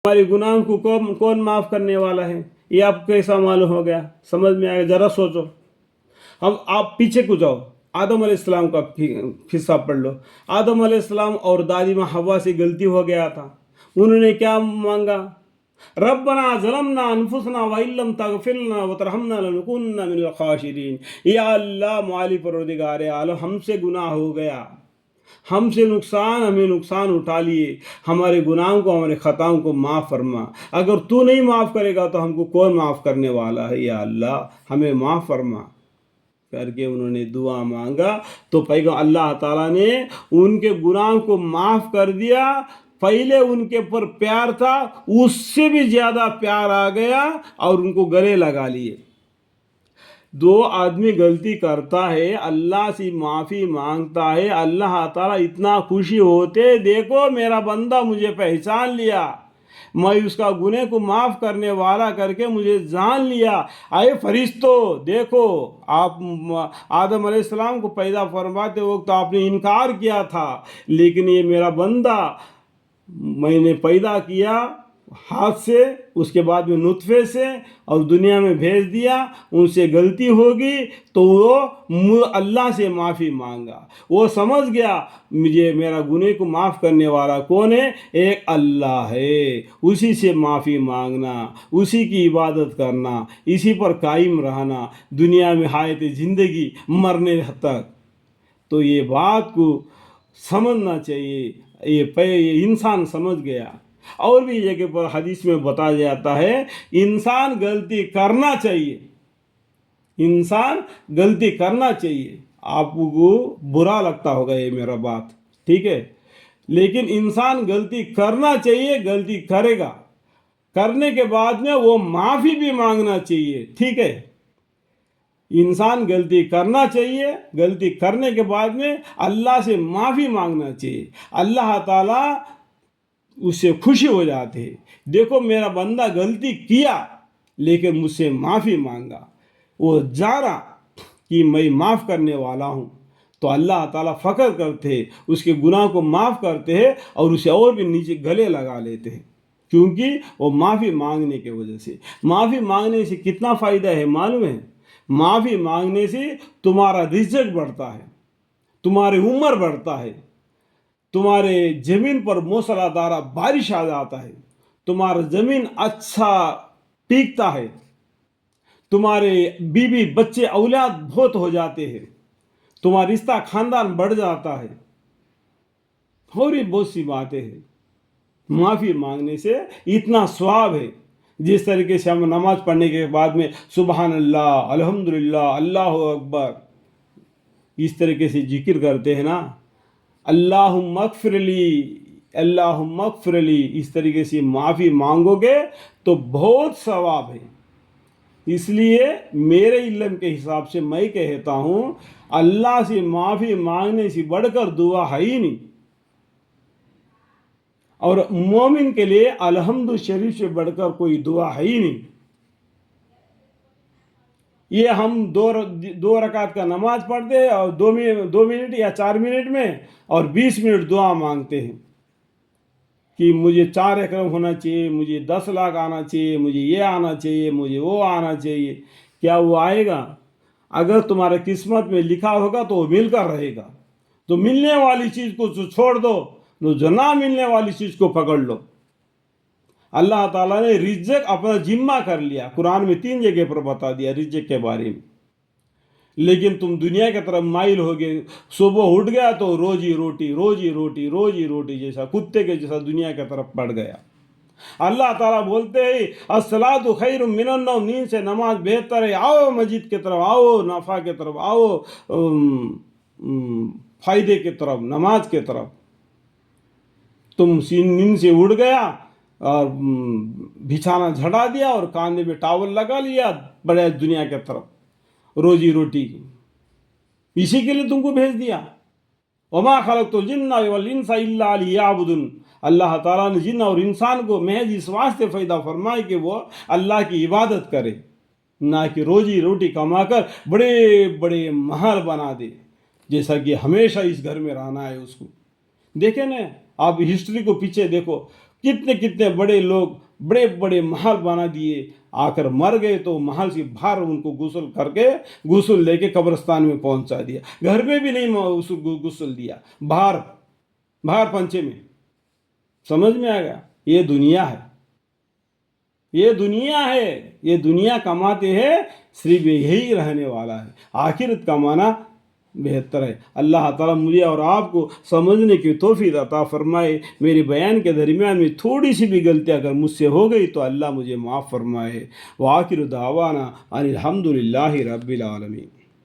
हमारे गुनाहों को कौन माफ़ करने वाला है, ये आपको कैसा मालूम हो गया? समझ में आएगा? ज़रा सोचो। हम आप पीछे को जाओ, आदम अलैहिस्सलाम का किस्सा पढ़ लो। आदम अलैहिस्सलाम और दादी माँ हवा से गलती हो गया था। उन्होंने क्या मांगा? रब्बना ज़लमना अनफुसना व इल्लम तगफिर लना व तरहमना लनकुन्ना मिनल खासिरीन। या अल्लाह मालिक परवरदिगार आलम, हमसे गुनाह हो गया, हमसे नुकसान, हमें नुकसान उठा लिए, हमारे गुनाहों को, हमारे ख़ताओं को माफ़ फरमा। अगर तू नहीं माफ़ करेगा तो हमको कौन माफ़ करने वाला है? या अल्लाह हमें माफ़ फरमा करके उन्होंने दुआ मांगा। तो पैगम्बर अल्लाह ताला ने उनके गुनाहों को माफ़ कर दिया। पहले उनके ऊपर प्यार था, उससे भी ज़्यादा प्यार आ गया और उनको गले लगा लिए। दो आदमी गलती करता है, अल्लाह से माफ़ी मांगता है, अल्लाह ताला इतना खुशी होते, देखो मेरा बंदा मुझे पहचान लिया, मैं उसका गुनाह को माफ़ करने वाला करके मुझे जान लिया। आए फरिश्तों देखो, आप आदम अलैहिस्सलाम को पैदा फरमाते वक्त तो आपने इनकार किया था, लेकिन ये मेरा बंदा मैंने पैदा किया हाथ से, उसके बाद में नुत्फे से, और दुनिया में भेज दिया। उनसे गलती होगी तो वो अल्लाह से माफ़ी मांगा। वो समझ गया मुझे मेरा गुनाह को माफ़ करने वाला कौन है? एक अल्लाह है। उसी से माफ़ी मांगना, उसी की इबादत करना, इसी पर कायम रहना दुनिया में हायत ज़िंदगी मरने तक। तो ये बात को समझना चाहिए। ये इंसान समझ गया। और भी जगह पर हदीस में बताया जाता है, इंसान गलती करना चाहिए, इंसान गलती करना चाहिए। आपको बुरा लगता होगा ये मेरा बात, ठीक है, लेकिन इंसान गलती करना चाहिए, गलती करेगा, करने के बाद में वो माफ़ी भी मांगना चाहिए, ठीक है। इंसान गलती करना चाहिए, गलती करने के बाद में अल्लाह से माफ़ी मांगना चाहिए। अल्लाह ताला उससे खुशी हो जाते हैं। देखो मेरा बंदा गलती किया लेकिन मुझसे माफ़ी मांगा, वो जाना कि मैं माफ़ करने वाला हूँ, तो अल्लाह ताला फ़ख्र करते हैं, उसके गुनाह को माफ़ करते हैं और उसे और भी नीचे गले लगा लेते हैं, क्योंकि वो माफ़ी मांगने के वजह से। माफ़ी मांगने से कितना फ़ायदा है मालूम है? माफ़ी मांगने से तुम्हारा रिज़्क बढ़ता है, तुम्हारी उम्र बढ़ता है, तुम्हारे ज़मीन पर मूसलाधार बारिश आ जाता है, तुम्हारा ज़मीन अच्छा टिकता है, तुम्हारे बीवी बच्चे औलाद बहुत हो जाते हैं, तुम्हारा रिश्ता खानदान बढ़ जाता है, और भी बहुत सी बातें हैं। माफ़ी मांगने से इतना स्वाब है। जिस तरीके से हम नमाज पढ़ने के बाद में सुबहान अल्लाह, अल्हम्दुलिल्लाह, अल्लाह अकबर, इस तरीके से जिक्र करते हैं ना, अल्लाहुम्मा अग़फ़िरली, अल्लाहुम्मा अग़फ़िरली, इस तरीके से माफ़ी मांगोगे तो बहुत सवाब है। इसलिए मेरे इल्म के हिसाब से मैं कहता हूँ, अल्लाह से माफ़ी मांगने से बढ़कर दुआ है ही नहीं, और मोमिन के लिए अलहम्दु शरीफ से बढ़कर कोई दुआ है ही नहीं। ये हम दो रकात का नमाज पढ़ते हैं और 2 मिनट या 4 मिनट में और 20 मिनट दुआ मांगते हैं कि मुझे 4 एकड़ होना चाहिए, मुझे 10 लाख आना चाहिए, मुझे ये आना चाहिए, मुझे वो आना चाहिए। क्या वो आएगा? अगर तुम्हारे किस्मत में लिखा होगा तो वो मिलकर रहेगा। तो मिलने वाली चीज़ को छोड़ दो, जो ना मिलने वाली चीज़ को पकड़ लो। अल्लाह ताला ने रिज़्क अपना जिम्मा कर लिया, कुरान में 3 जगह पर बता दिया रिज़्क के बारे में। लेकिन तुम दुनिया की तरफ माइल हो गए, सुबह उठ गया तो रोजी रोटी, रोजी रोटी, रोजी रोटी, जैसा कुत्ते के जैसा दुनिया की तरफ पड़ गया। अल्लाह ताला बोलते हैं अस्सलातु खैरुम मिनन नौम, नींद से नमाज बेहतर है। आओ मस्जिद की तरफ, आओ नफ़ा की तरफ, आओ फ़ायदे की तरफ, नमाज की तरफ। तुम नींद से उठ गया और बिछाना झड़ा दिया और कांधे में टावल लगा लिया, बड़े दुनिया की तरफ रोजी रोटी की, इसी के लिए तुमको भेज दिया। वमा खलक़तुल जिन्ना वल इंसा इल्ला लियअबुदून, अल्लाह ताला ने जिन और इंसान को महज इस वास्ते पैदा फरमाए कि वो अल्लाह की इबादत करे, ना कि रोजी रोटी कमाकर बड़े बड़े महल बना दे, जैसा कि हमेशा इस घर में रहना है उसको। देखे ना, आप हिस्ट्री को पीछे देखो, कितने कितने बड़े लोग बड़े बड़े महल बना दिए, आकर मर गए तो महल से बाहर उनको गुस्ल करके गुस्ल लेके कब्रिस्तान में पहुंचा दिया, घर में भी नहीं गुस्ल दिया, बाहर बाहर पंचे में। समझ में आ गया? ये दुनिया है, ये दुनिया है, ये दुनिया कमाते हैं, सिर्फ यही रहने वाला है, आखिरत कमाना बेहतर है। अल्लाह ताला मुझे और आपको समझने की तौफीक अता फरमाए। मेरे बयान के दरमियान में थोड़ी सी भी गलती अगर मुझसे हो गई तो अल्लाह मुझे माफ़ फरमाए। व आखिर दावाना अनिल हम्दुलिल्लाहि रब्बिल आलमीन।